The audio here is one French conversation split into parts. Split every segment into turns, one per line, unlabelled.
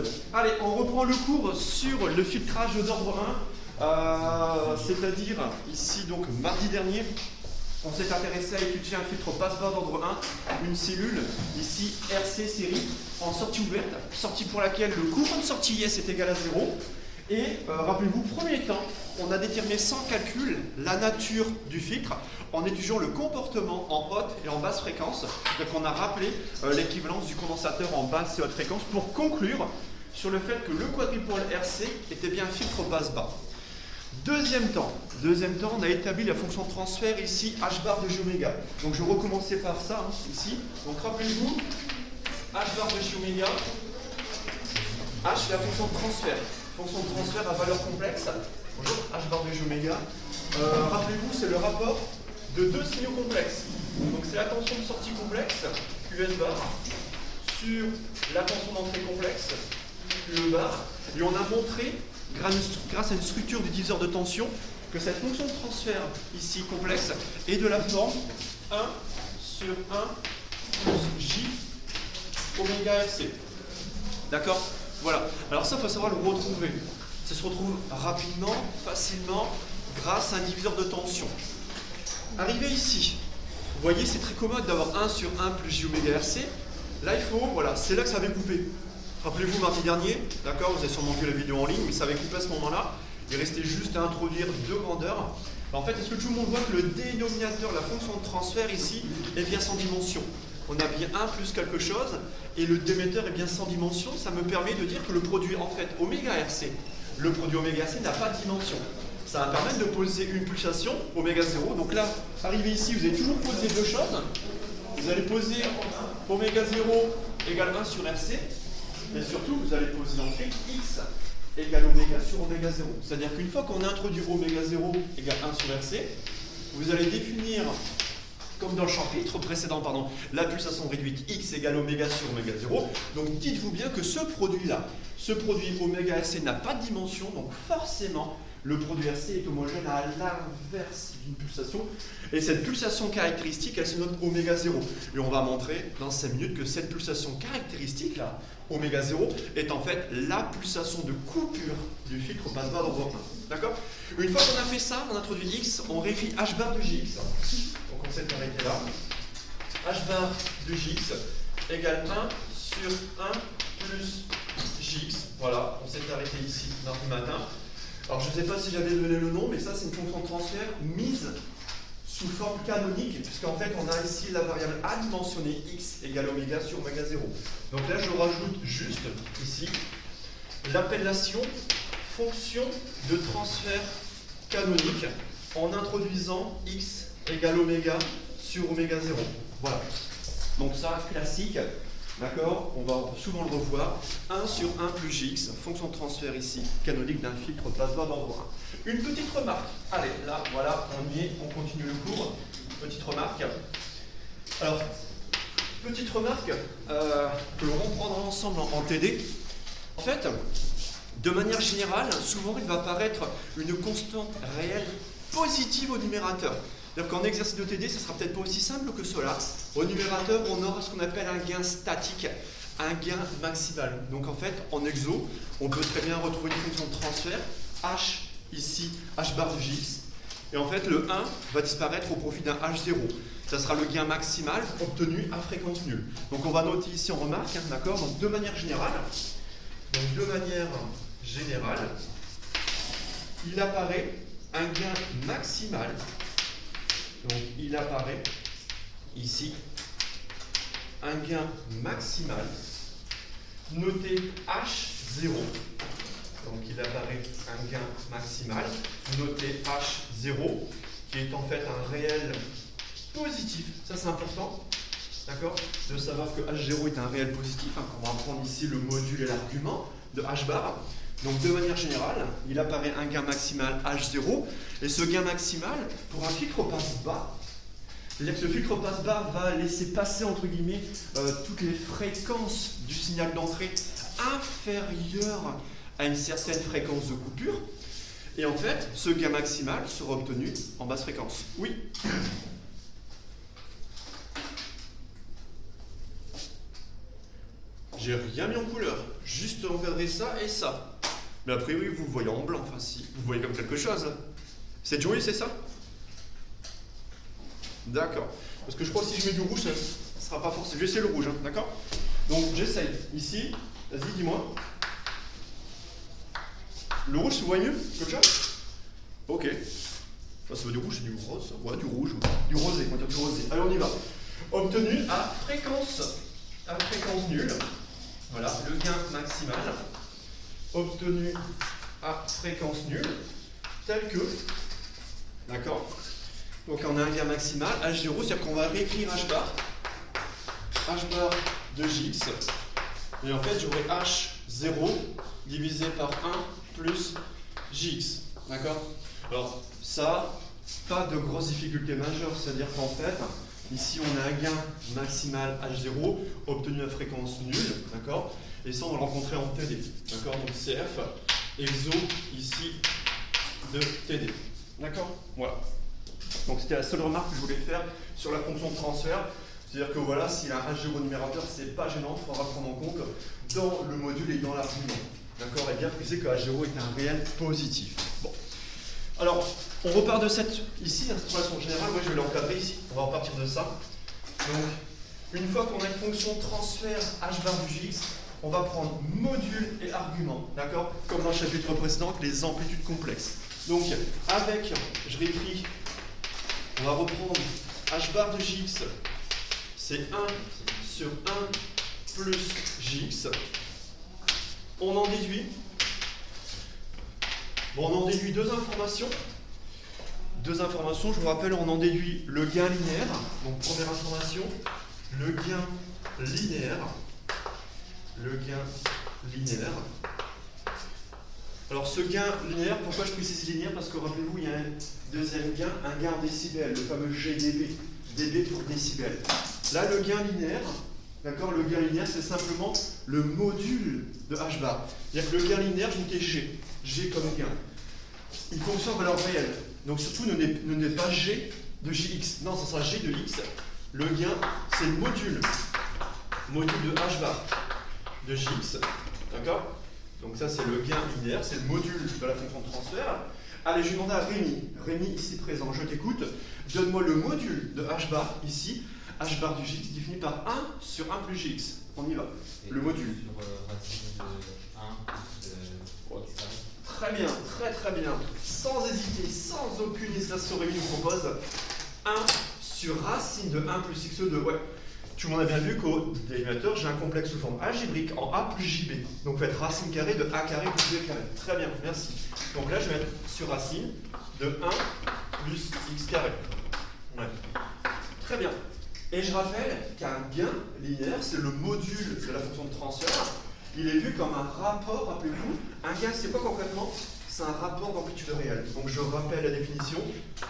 C'est bon. Allez, on reprend le cours sur le filtrage d'ordre 1, c'est-à-dire ici donc mardi dernier, on s'est intéressé à étudier un filtre passe-bas d'ordre 1, une cellule, ici RC série, en sortie ouverte, sortie pour laquelle le courant de sortie yes est égal à 0. Et rappelez-vous, premier temps, on a déterminé sans calcul la nature du filtre en étudiant le comportement en haute et en basse fréquence. Donc on a rappelé l'équivalence du condensateur en basse et haute fréquence pour conclure sur le fait que le quadrupôle RC était bien un filtre passe-bas. Deuxième temps, on a établi la fonction de transfert ici, h bar de j oméga. Donc je recommençais par ça, ici. Donc rappelez-vous, h bar de j oméga, h la fonction de transfert. Fonction de transfert à valeur complexe. Bonjour, h bar de j oméga. Rappelez-vous, c'est le rapport de deux signaux complexes. Donc c'est la tension de sortie complexe, QS bar, sur la tension d'entrée complexe, QE bar. Et on a montré, grâce à une structure du diviseur de tension, que cette fonction de transfert ici complexe est de la forme 1 sur 1 plus J oméga RC. D'accord? Voilà. Alors ça, il faut savoir le retrouver. Ça se retrouve rapidement, facilement, grâce à un diviseur de tension. Arrivé ici, vous voyez, c'est très commode d'avoir 1 sur 1 plus J oméga RC. Là, il faut, voilà, c'est là que ça avait coupé. Rappelez-vous, mardi dernier, d'accord, vous avez sûrement vu la vidéo en ligne, mais ça avait coupé à ce moment-là. Il restait juste à introduire deux grandeurs. En fait, est-ce que tout le monde voit que le dénominateur, la fonction de transfert ici, est bien sans dimension? On a bien 1 plus quelque chose, et le démetteur est bien sans dimension. Ça me permet de dire que le produit, en fait, oméga RC, le produit oméga RC n'a pas de dimension. Ça va permettre de poser une pulsation, oméga 0. Donc là, arrivé ici, vous allez toujours poser deux choses. Vous allez poser oméga 0 égale 1 sur RC. Et surtout, vous allez poser ensuite x égale oméga sur oméga 0. C'est-à-dire qu'une fois qu'on a introduit oméga 0 égale 1 sur RC, vous allez définir, comme dans le chapitre précédent, la pulsation réduite x égale oméga sur oméga 0. Donc dites-vous bien que ce produit-là, ce produit oméga RC n'a pas de dimension, donc forcément, le produit RC est homogène à l'inverse d'une pulsation. Et cette pulsation caractéristique, elle se note oméga 0. Et on va montrer dans 5 minutes que cette pulsation caractéristique, là, oméga 0, est en fait la pulsation de coupure du filtre passe-bas d'ordre 1. D'accord? Une fois qu'on a fait ça, on introduit x, on vérifie h bar de jx. Donc on s'est arrêté là. H bar de jx égale 1 sur 1 plus jx. Voilà, on s'est arrêté ici mardi matin. Alors je ne sais pas si j'avais donné le nom, mais ça c'est une fonction de transfert mise sous forme canonique, puisqu'en fait on a ici la variable adimensionnée x égale oméga sur oméga 0. Donc là je rajoute juste ici l'appellation fonction de transfert canonique en introduisant x égale oméga sur oméga 0. Voilà. Donc ça, classique. D'accord, on va souvent le revoir. 1 sur 1 plus Gx, fonction de transfert ici, canonique d'un filtre passe-bas d'ordre 1. Une petite remarque. Allez, là, voilà, on y est, on continue le cours. Petite remarque. Alors, petite remarque que l'on reprendra ensemble en TD. En fait, de manière générale, souvent il va apparaître une constante réelle positive au numérateur. C'est-à-dire qu'en exercice de TD, ça sera peut-être pas aussi simple que cela. Au numérateur, on aura ce qu'on appelle un gain statique, un gain maximal. Donc en fait, en exo, on peut très bien retrouver une fonction de transfert, h, ici, h bar de jx. Et en fait, le 1 va disparaître au profit d'un h0. Ça sera le gain maximal obtenu à fréquence nulle. Donc on va noter ici en remarque, d'accord? Donc de manière générale, il apparaît un gain maximal. Donc il apparaît ici un gain maximal noté H0. Donc il apparaît un gain maximal noté H0 qui est en fait un réel positif. Ça c'est important, d'accord, de savoir que H0 est un réel positif. On va prendre ici le module et l'argument de H bar. Donc de manière générale, il apparaît un gain maximal H0, et ce gain maximal, pour un filtre passe-bas, c'est-à-dire que ce filtre passe-bas va laisser passer, entre guillemets, toutes les fréquences du signal d'entrée inférieures à une certaine fréquence de coupure, et en fait, ce gain maximal sera obtenu en basse fréquence. Oui. J'ai rien mis en couleur, juste encadré ça et ça. Mais après, oui, vous le voyez en blanc, enfin si, vous voyez comme quelque chose. C'est joli, c'est ça? D'accord. Parce que je crois que si je mets du rouge, ça ne sera pas forcément. Je vais essayer le rouge, hein, d'accord? Donc j'essaye. Ici, vas-y, dis-moi. Le rouge, vous voyez mieux que le jaune? Ok. Enfin, ça veut du rouge, c'est du rose. Ouais, du rouge. Du rosé, on va dire du rosé. Allez, on y va. Obtenu à fréquence nulle. Voilà, le gain maximal. Obtenu à fréquence nulle, tel que. D'accord? Donc on a un gain maximal, H0, c'est-à-dire qu'on va réécrire H bar de Jx. Et en fait, j'aurai H0 divisé par 1 plus Jx. D'accord? Alors, ça, pas de grosse difficulté majeure, c'est-à-dire qu'en fait, ici on a un gain maximal H0 obtenu à fréquence nulle, d'accord? Et ça, on va le rencontrer en TD, d'accord? Donc CF, exo ici de TD, d'accord? Voilà. Donc c'était la seule remarque que je voulais faire sur la fonction de transfert. C'est-à-dire que voilà, s'il a un H0 numérateur, c'est pas gênant, il faudra prendre en compte dans le module et dans l'argument. D'accord? Et bien préciser que H0 est un réel positif. Bon. Alors, on repart de cette ici, l'installation générale, moi je vais l'encadrer ici, on va repartir de ça. Donc, une fois qu'on a une fonction transfert H bar du Jx, on va prendre module et argument, d'accord? Comme dans le chapitre précédent, les amplitudes complexes. Donc, avec, je réécris, on va reprendre H bar de Jx, c'est 1 sur 1 plus Jx. On en déduit. Bon, on en déduit deux informations. Deux informations, je vous rappelle, on en déduit le gain linéaire. Donc, première information, le gain linéaire. Le gain linéaire. Alors, ce gain linéaire, pourquoi je précise linéaire? Parce que rappelez-vous, il y a un deuxième gain, un gain en décibels, le fameux GdB, dB pour décibel. Là, le gain linéaire, d'accord, le gain linéaire, c'est simplement le module de H bar. C'est-à-dire que le gain linéaire, je mettais G, G comme gain. Une fonction en valeur réelle. Donc surtout, ne n'est pas G de Jx. Non, ça sera G de X. Le gain, c'est le module de H bar de Jx. D'accord? Donc ça, c'est le gain linéaire, c'est le module de la fonction de transfert. Allez, je vais demander à Rémi. Rémi, ici présent, je t'écoute. Donne-moi le module de H bar, ici. H bar du Jx défini par 1 sur 1 plus Jx. On y va. Et le module. Sur racine de 1 plus X. Très bien, très très bien. Sans hésiter, sans aucune hésitation, Rémi nous propose 1 sur racine de 1 plus x2. Ouais. Tout le monde a bien vu qu'au dérivateur, j'ai un complexe sous forme algébrique en a plus jb. Donc, faites racine carrée de a carré plus b carré. Très bien, merci. Donc là, je vais mettre sur racine de 1 plus x carré. Ouais. Très bien. Et je rappelle qu'un gain linéaire, c'est le module de la fonction de transfert. Il est vu comme un rapport, rappelez-vous. Un gain, c'est quoi concrètement? C'est un rapport d'amplitude réelle. Donc je rappelle la définition.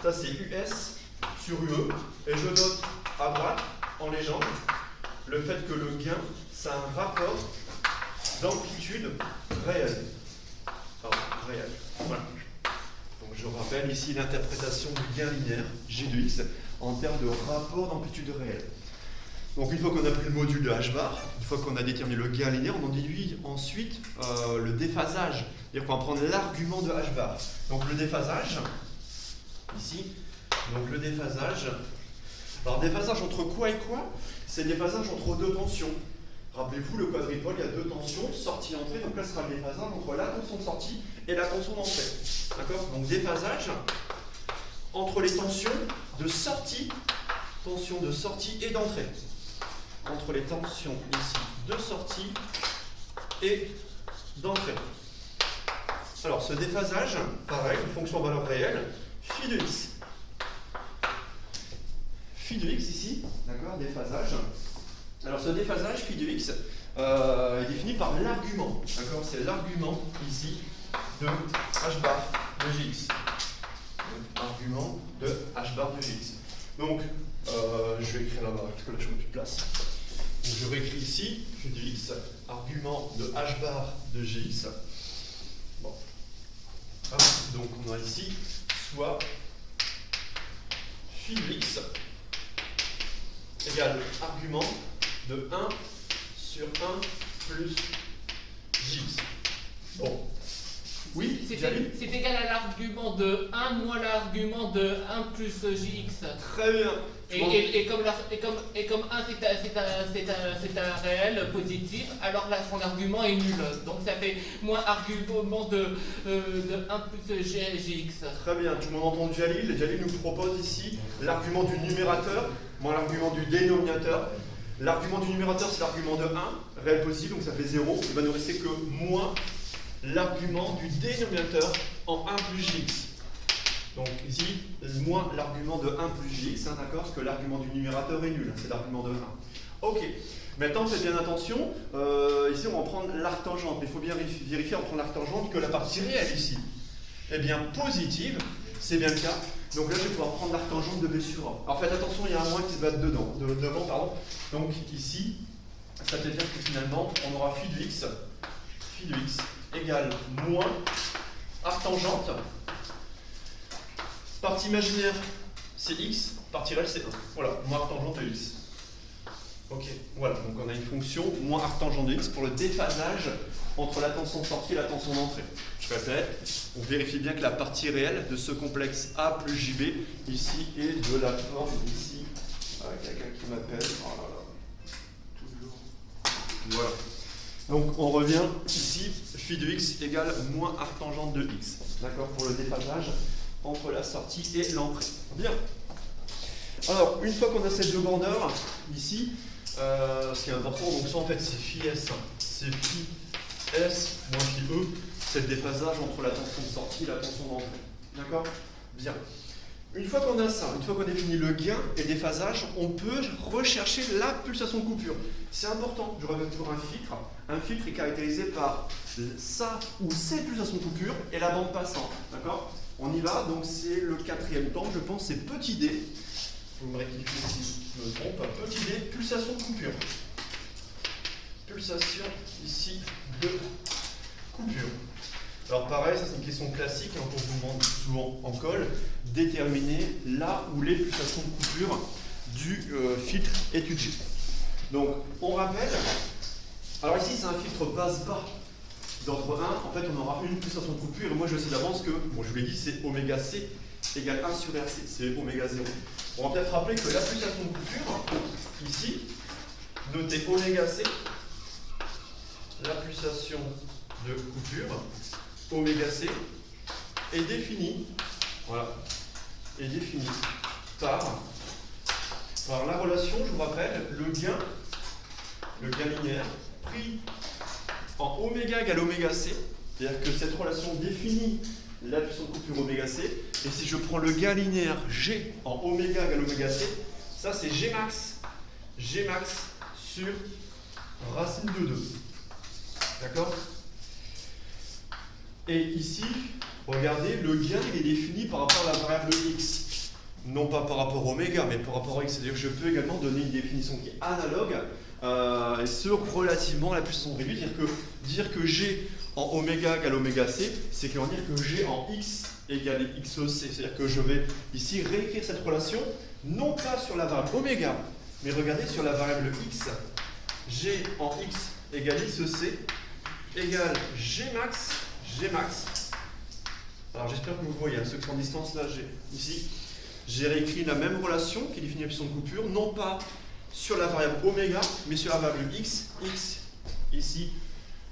Ça, c'est US sur UE. Et je note à droite, en légende, le fait que le gain, c'est un rapport d'amplitude réelle. Pardon, réelle. Voilà. Donc je rappelle ici l'interprétation du gain linéaire, G de X, en termes de rapport d'amplitude réelle. Donc une fois qu'on a pris le module de H bar, une fois qu'on a déterminé le gain linéaire, on en déduit ensuite le déphasage. C'est-à-dire qu'on va prendre l'argument de H bar. Donc le déphasage, ici, donc le déphasage. Alors déphasage entre quoi et quoi? C'est le déphasage entre deux tensions. Rappelez-vous, le quadripôle, il y a deux tensions, sortie-entrée, donc là ce sera le déphasage entre la tension de sortie et la tension d'entrée. D'accord? Donc déphasage entre les tensions de sortie et d'entrée. Entre les tensions ici de sortie et d'entrée. Alors ce déphasage, pareil, une fonction en valeur réelle, phi de x. Phi de x ici, d'accord, déphasage. Alors ce déphasage, phi de x, est défini par l'argument. D'accord, c'est l'argument ici de h bar de gx. Donc, argument de h bar de gx. Donc, je vais écrire là-bas parce que là je n'ai plus de place. Donc, je réécris ici, phi de x, argument de h bar de gx. Bon. Hop, donc on a ici soit phi de x égale argument de 1 sur 1 plus jx. Bon. Oui,
c'est égal à l'argument de 1 moins l'argument de 1 plus jx.
Très bien.
Et comme 1 c'est un réel positif, alors là son argument est nul. Donc ça fait moins argument de 1 plus jx.
Très bien, tout le monde entend Jalil. Jalil nous propose ici l'argument du numérateur moins l'argument du dénominateur. L'argument du numérateur c'est l'argument de 1, réel positif, donc ça fait 0. Il va nous rester que moins l'argument du dénominateur en 1 plus jx. Donc ici, moins l'argument de 1 plus jx, hein, d'accord, parce que l'argument du numérateur est nul, c'est l'argument de 1. Ok, maintenant faites bien attention, ici on va prendre l'arctangente, mais il faut bien vérifier en prenant l'arctangente que la partie réelle ici est bien positive, c'est bien le cas. Donc là je vais pouvoir prendre l'arctangente de B sur A. Alors faites attention, il y a un moins qui se bat devant, pardon. Donc ici, ça veut dire que finalement on aura phi de x égale moins arctangente. Partie imaginaire, c'est x, partie réelle, c'est 1. Voilà, moins arctangente de x. Ok, voilà, donc on a une fonction moins arctangente de x pour le déphasage entre la tension de sortie et la tension d'entrée. Je répète, on vérifie bien que la partie réelle de ce complexe A plus JB, ici, est de la forme, ici, quelqu'un qui m'appelle, oh là là, toujours. Voilà. Donc on revient ici, phi de x égale moins arctangente de x. D'accord, pour le déphasage entre la sortie et l'entrée. Bien. Alors, une fois qu'on a ces deux grandeurs, ici, ce qui est important, donc ça en fait c'est phi s, c'est phi s moins phi e, c'est le déphasage entre la tension de sortie et la tension d'entrée. D'accord? Bien. Une fois qu'on a ça, une fois qu'on définit le gain et le déphasage, on peut rechercher la pulsation de coupure. C'est important, je reviens pour un filtre. Un filtre est caractérisé par ça ou ces pulsations de coupure et la bande passante. D'accord? On y va, donc c'est le quatrième temps, je pense, c'est petit d. Vous me rectifiez si je me trompe. Petit d, pulsation de coupure. Pulsation ici de coupure. Alors pareil, ça c'est une question classique, hein, qu'on vous demande souvent en colle. Déterminer là où les pulsations de coupure du filtre étudié. Donc on rappelle, alors ici c'est un filtre basse-bas d'ordre 1, en fait on aura une pulsation de coupure, et moi je sais d'avance que, bon je vous l'ai dit, c'est oméga c égale 1 sur RC, c'est oméga 0. On va peut-être rappeler que la pulsation de coupure, ici, notez oméga c, la pulsation de coupure, oméga c, est définie, voilà, est définie par la relation, je vous rappelle, le gain linéaire pris en oméga égale oméga c, c'est-à-dire que cette relation définit la puissance de coupure oméga c, et si je prends le gain linéaire G en oméga égale oméga c, ça c'est G max sur racine de 2. D'accord? Et ici, regardez, le gain il est défini par rapport à la variable x. Non pas par rapport à oméga, mais par rapport à x. C'est-à-dire que je peux également donner une définition qui est analogue, et ce relativement à la puissance réduite. C'est-à-dire que dire que G en oméga égale oméga c, c'est clairement dire que G en x égale xc. C'est-à-dire que je vais ici réécrire cette relation, non pas sur la variable oméga, mais regardez sur la variable x. G en x égale xc égale G max. Alors j'espère que vous voyez, ceux qui sont en distance là, ici, j'ai réécrit la même relation qui définit la puissance de coupure, non pas sur la variable oméga, mais sur la variable x, ici,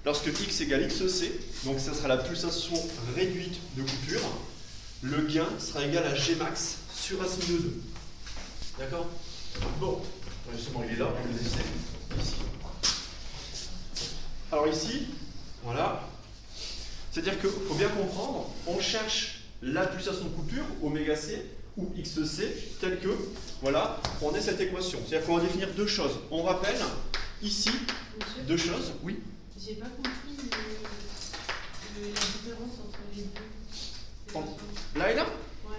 lorsque x égale xc, donc ça sera la pulsation réduite de coupure, le gain sera égal à G max sur racine de 2. D'accord? Bon, justement il est là, on le laisse ici. Alors ici, voilà. C'est-à-dire qu'il faut bien comprendre, on cherche la pulsation de coupure, oméga c ou xc, telle que, voilà, on ait cette équation. C'est-à-dire qu'on va définir deux choses. On rappelle, ici,
Monsieur,
deux choses, oui.
j'ai pas compris la différence entre les deux.
Là et là?
Ouais.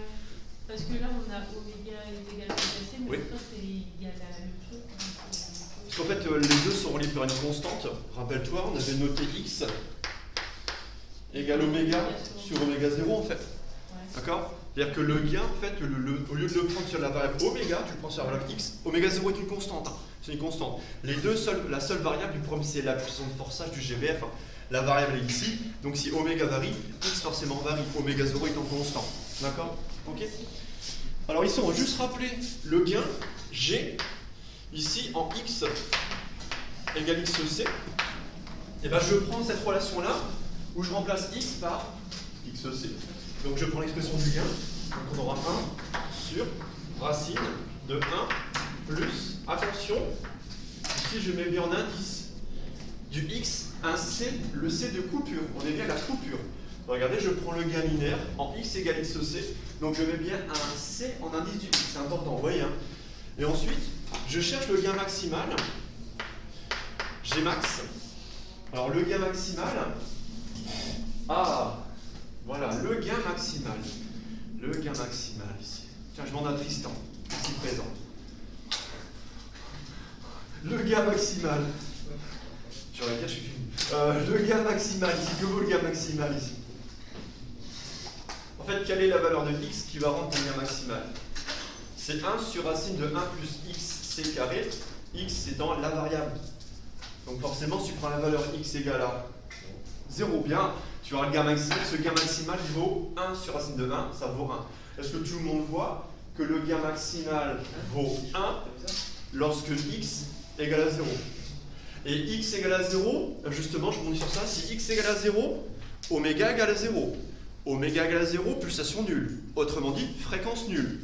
Parce que là, on a oméga est égal à oméga c, mais
Oui.
pourtant c'est égal à la même chose.
Parce qu'en fait, les deux sont reliés par une constante. Rappelle-toi, on avait noté x égale oméga sur oméga 0 en fait.
Ouais.
D'accord? C'est-à-dire que le gain, en fait, au lieu de le prendre sur la variable oméga, tu le prends sur la variable x. Oméga 0 est une constante. Hein. C'est une constante. La seule variable du problème, c'est la puissance de forçage du GBF. La variable est ici, donc si oméga varie, x forcément varie. Oméga 0 étant constant. D'accord? Ok? Alors ici, on va juste rappeler le gain G, ici en x égale xc. Et bien je prends cette relation-là, où je remplace x par xc. Donc je prends l'expression du gain, donc on aura 1 sur racine de 1 plus, attention, ici je mets bien en indice, du x, un c, le c de coupure, on est bien à la coupure. Regardez, je prends le gain linéaire en x égale xc, donc je mets bien un c en indice du x, c'est important, vous voyez. Hein. Et ensuite, je cherche le gain maximal, G max. Alors le gain maximal, voilà, le gain maximal. Le gain maximal ici. Tiens, je demande à Tristan, ici présent. Le gain maximal. J'aurais dit, je suis fini. Le gain maximal ici. Que vaut le gain maximal ici? En fait, quelle est la valeur de x qui va rendre ton gain maximal? C'est 1 sur racine de 1 plus x c carré. X étant la variable. Donc forcément, si tu prends la valeur x égale à 0, bien, tu auras le gain maximal. Ce gain maximal, il vaut 1 sur racine de 1, ça vaut 1. Est-ce que tout le monde voit que le gain maximal vaut 1 lorsque x égale à 0? Et x égale à 0, justement, je rebondis sur ça, si x égale à 0, oméga égale à 0. Oméga égale à 0, pulsation nulle. Autrement dit, fréquence nulle.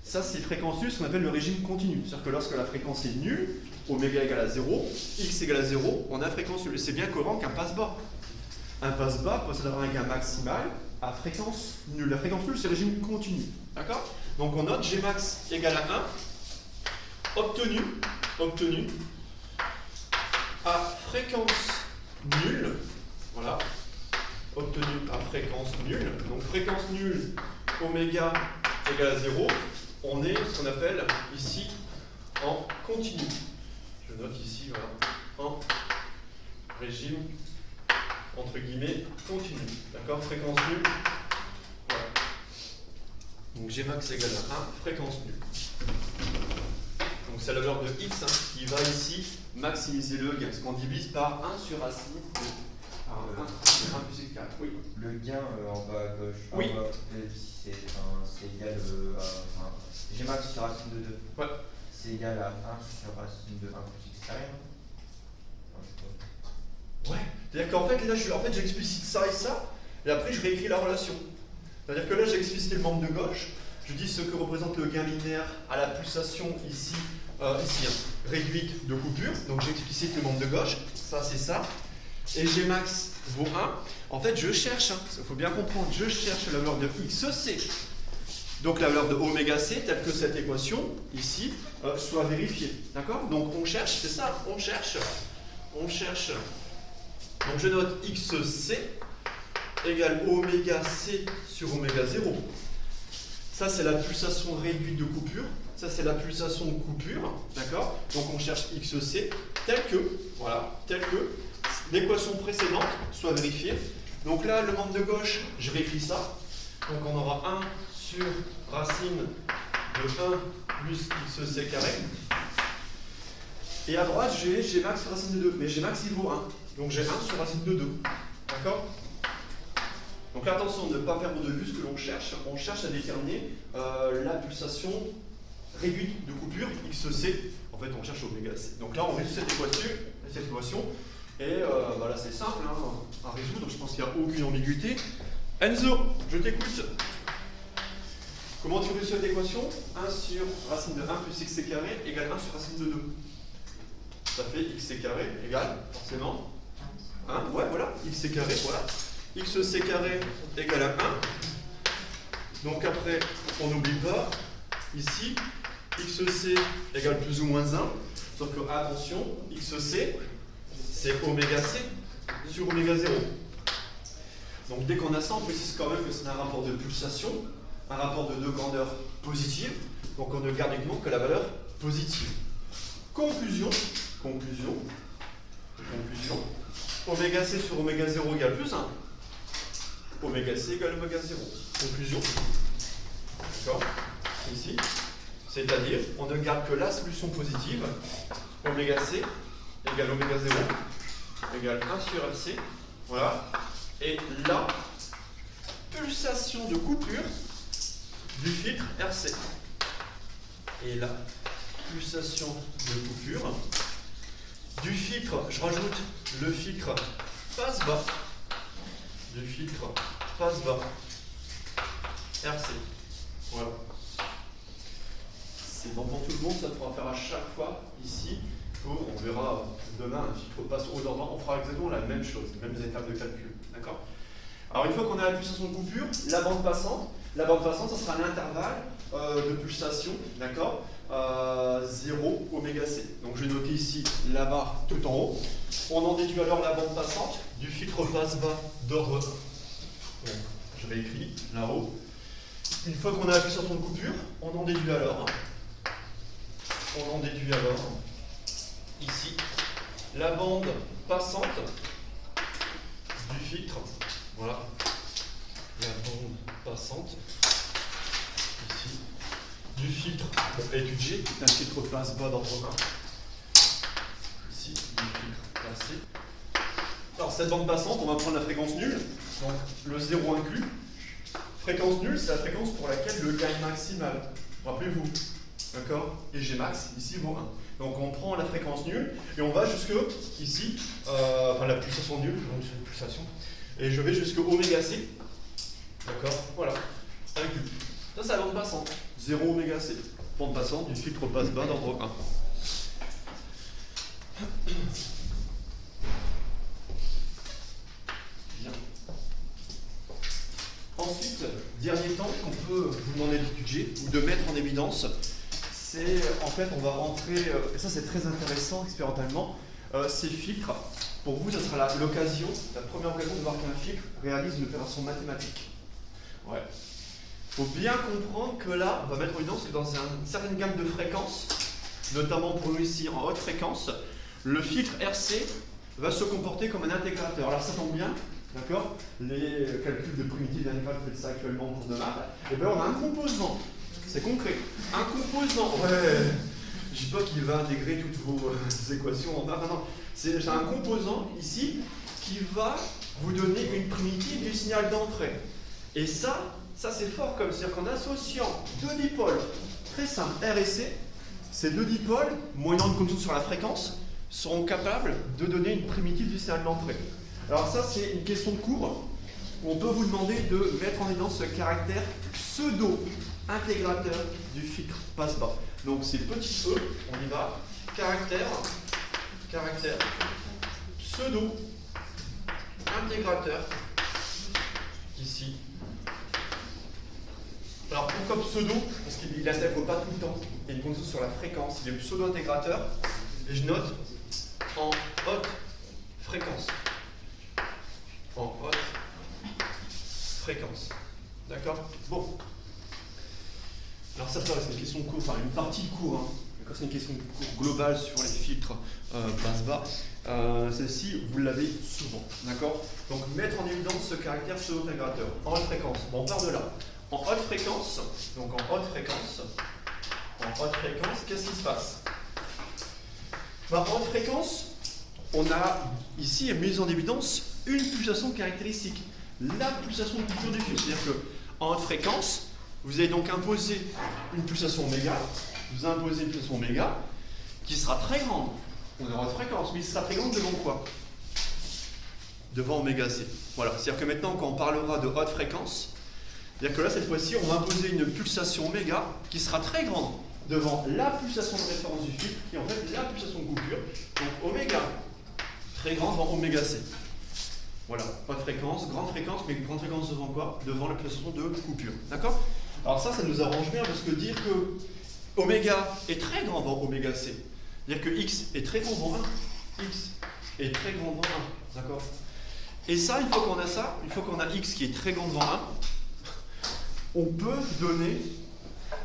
Ça, c'est fréquence nulle, ce qu'on appelle le régime continu. C'est-à-dire que lorsque la fréquence est nulle, oméga égale à 0, x égale à 0, on a fréquence nulle. Et c'est bien cohérent qu'un passe-bas. Un passe-bas possédera un gain maximal à fréquence nulle. La fréquence nulle, c'est le régime continu. D'accord? Donc on note Gmax égale à 1, obtenu à fréquence nulle. Voilà. Obtenu à fréquence nulle. Donc fréquence nulle, oméga égale à 0. On est ce qu'on appelle ici en continu. Je note ici, voilà, en régime, entre guillemets, continu. D'accord? Fréquence nulle. Voilà. Donc Gmax égale à 1, fréquence nulle. Donc c'est la valeur de x qui va ici maximiser le gain. Ce qu'on divise par 1 sur racine de 1 plus x carré. Oui.
Le gain en bas à gauche,
oui.
En bas, c'est égal à Gmax sur racine de 2.
Ouais.
C'est égal à 1 sur racine de 1 plus x carré.
Ouais. C'est-à-dire qu'en fait, là, j'explicite ça et ça, et après, je réécris la relation. C'est-à-dire que là, j'ai explicité le membre de gauche, je dis ce que représente le gain linéaire à la pulsation ici, réduite de coupure. Donc, j'explicite le membre de gauche, ça, c'est ça. Et Gmax vaut 1. En fait, je cherche, il faut bien comprendre, je cherche la valeur de xc. Donc la valeur de oméga c, telle que cette équation, ici, soit vérifiée. D'accord? Donc on cherche, c'est ça, on cherche. Donc je note xc égale oméga c sur oméga 0. Ça, c'est la pulsation réduite de coupure. Ça, c'est la pulsation de coupure. D'accord? Donc on cherche xc telle que l'équation précédente soit vérifiée. Donc là, le membre de gauche, je réécris ça. Donc on aura 1 sur racine de 1 plus xc carré. Et à droite, j'ai Gmax sur racine de 2. Mais Gmax, il vaut 1. Donc j'ai 1 sur racine de 2. D'accord? Donc là, attention de ne pas perdre de vue ce que l'on cherche. On cherche à déterminer la pulsation réduite de coupure, xc. En fait, on cherche oméga c. Donc là, on résout cette équation. Et voilà, c'est simple à résoudre. Je pense qu'il n'y a aucune ambiguïté. Enzo, je t'écoute. Comment tu résous cette équation? 1 sur racine de 1 plus xc carré égale 1 sur racine de 2. Ça fait xc carré égale, forcément, 1. Ouais, voilà, xc carré, voilà. Xc carré égale à 1. Donc après, on n'oublie pas, ici, xc égale plus ou moins 1. Sauf que, attention, xc, c'est oméga c sur oméga 0. Donc dès qu'on a ça, on précise quand même que c'est un rapport de pulsation, un rapport de deux grandeurs positives. Donc on ne garde uniquement que la valeur positive. Conclusion. Oméga c sur oméga 0 égale plus 1. Oméga c égale oméga 0. Conclusion. D'accord? Ici. C'est-à-dire, on ne garde que la solution positive oméga C égale oméga 0 égale 1 sur LC. Voilà. Et la pulsation de coupure du filtre RC. Et la pulsation de coupure du filtre, je rajoute le filtre passe-bas, du filtre passe-bas RC. Voilà. C'est bon pour tout le monde, ça pourra faire à chaque fois ici. On verra demain un filtre passe haut d'ordre, on fera exactement la même chose, les mêmes étapes de calcul. D'accord? Alors une fois qu'on a la pulsation de coupure, la bande passante, ça sera l'intervalle de pulsation, d'accord, 0 oméga C. Donc je vais noter ici la barre tout en haut. On en déduit alors la bande passante du filtre passe-bas d'ordre 1. Donc je réécris là-haut. Une fois qu'on a la pulsation de coupure, on en déduit alors ici la bande passante du filtre. Voilà. La bande passante ici du filtre étudié, qui est un filtre passe-bas d'ordre 1. Ici, du filtre passé. Alors cette bande passante, on va prendre la fréquence nulle, donc le 0 inclus. Fréquence nulle, c'est la fréquence pour laquelle le gain maximal. Rappelez-vous. D'accord? Et Gmax, ici, vaut 1. Donc on prend la fréquence nulle et on va jusque ici, enfin la pulsation nulle, donc c'est une pulsation, et je vais jusqu'au oméga C. D'accord? Voilà. Inclus. Ça, c'est la bande passante. 0 oméga C. Bande passante du filtre passe-bas d'ordre 1. Bien. Ensuite, dernier temps qu'on peut vous demander d'étudier ou de mettre en évidence, c'est en fait on va rentrer, et ça c'est très intéressant expérimentalement, ces filtres, pour vous ça sera l'occasion, la première occasion de voir qu'un filtre réalise une opération mathématique. Ouais. Il faut bien comprendre que là, on va mettre en évidence que dans une certaine gamme de fréquences, notamment pour nous ici en haute fréquence, le filtre RC va se comporter comme un intégrateur. Alors ça tombe bien, d'accord? Les calculs de primitives d'animal font ça actuellement en cours de maths. Et bien on a un composant. C'est concret. Un composant, ouais, je ne dis pas qu'il va intégrer toutes vos équations en maths, non, c'est un composant ici qui va vous donner une primitive du signal d'entrée. Et ça c'est fort comme, c'est-à-dire qu'en associant deux dipôles très simples, R et C, ces deux dipôles, moyennant une condition sur la fréquence, seront capables de donner une primitive du signal d'entrée. Alors ça c'est une question de cours où on peut vous demander de mettre en évidence ce caractère pseudo-intégrateur du filtre passe-bas. Donc c'est petit e, on y va, caractère pseudo-intégrateur, ici. Alors pourquoi pseudo? Parce qu'il n'intègre pas tout le temps. Il y a une condition sur la fréquence, il est pseudo-intégrateur, et je note en haute fréquence. En haute fréquence. D'accord? Bon. Alors ça, c'est une question de cours, enfin une partie de cours, hein. D'accord, c'est une question de cours globale sur les filtres passe-bas. Celle-ci, vous l'avez souvent. D'accord? Donc mettre en évidence ce caractère pseudo-intégrateur. En haute fréquence. Bon, on part de là. En haute fréquence, qu'est-ce qui se passe? En haute fréquence, on a ici mis en évidence une pulsation caractéristique, la pulsation de coupure du fil. C'est-à-dire qu'en haute fréquence, vous allez donc imposer une pulsation oméga, qui sera très grande. On est en haute fréquence, mais il sera très grande devant quoi? Devant oméga C. Voilà, c'est-à-dire que maintenant, quand on parlera de haute fréquence, c'est-à-dire que là, cette fois-ci, on va imposer une pulsation oméga qui sera très grande devant la pulsation de référence du filtre, qui est en fait la pulsation de coupure. Donc oméga, très grande devant oméga C. Voilà, pas de fréquence, grande fréquence, mais grande fréquence devant quoi? Devant la pulsation de coupure. D'accord? Alors ça nous arrange bien, parce que dire que oméga est très grand devant oméga C, dire que x est très grand devant 1, x est très grand devant 1. D'accord? Et ça, une fois qu'on a ça, une fois qu'on a x qui est très grand devant 1, on peut donner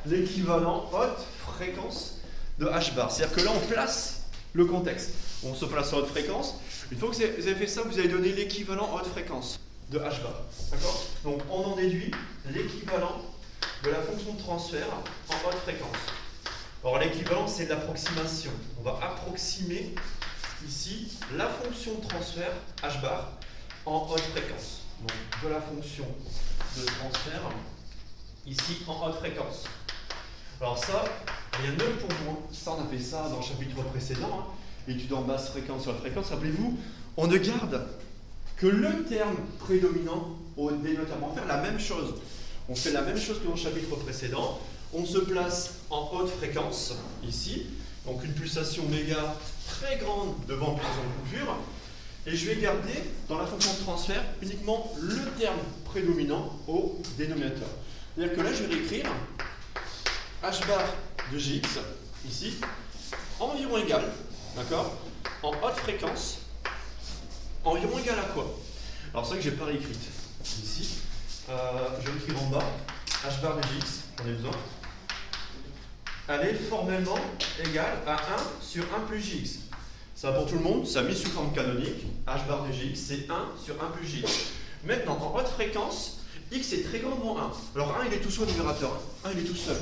l'équivalent haute fréquence de h bar. C'est-à-dire que là, on place le contexte. On se place en haute fréquence. Une fois que vous avez fait ça, vous allez donner l'équivalent haute fréquence de h bar. D'accord? Donc, on en déduit l'équivalent de la fonction de transfert en haute fréquence. Alors l'équivalence, c'est de l'approximation. On va approximer ici la fonction de transfert h bar en haute fréquence. Donc de la fonction de transfert ici en haute fréquence. Alors ça, rien de neuf pour vous. Ça, on a fait ça dans le chapitre précédent. Étude en basse fréquence sur la fréquence. Rappelez-vous, on ne garde que le terme prédominant au dénominateur. On va faire la même chose. On fait la même chose que dans le chapitre précédent. On se place en haute fréquence, ici. Donc une pulsation méga très grande devant une pulsation de coupure. Et je vais garder dans la fonction de transfert uniquement le terme prédominant au dénominateur. C'est-à-dire que là, je vais réécrire h bar de Gx, ici, environ égal, d'accord, en haute fréquence, environ égal à quoi? Alors c'est vrai que je n'ai pas réécrite ici. Je vais écrire en bas h bar de Gx, j'en ai besoin. Elle est formellement égale à 1 sur 1 plus Gx. Ça va pour tout le monde, ça a mis sous forme canonique. H bar de Gx, c'est 1 sur 1 plus Gx. Maintenant, en haute fréquence, X est très grand devant 1. Alors 1, il est tout seul au numérateur. 1, il est tout seul.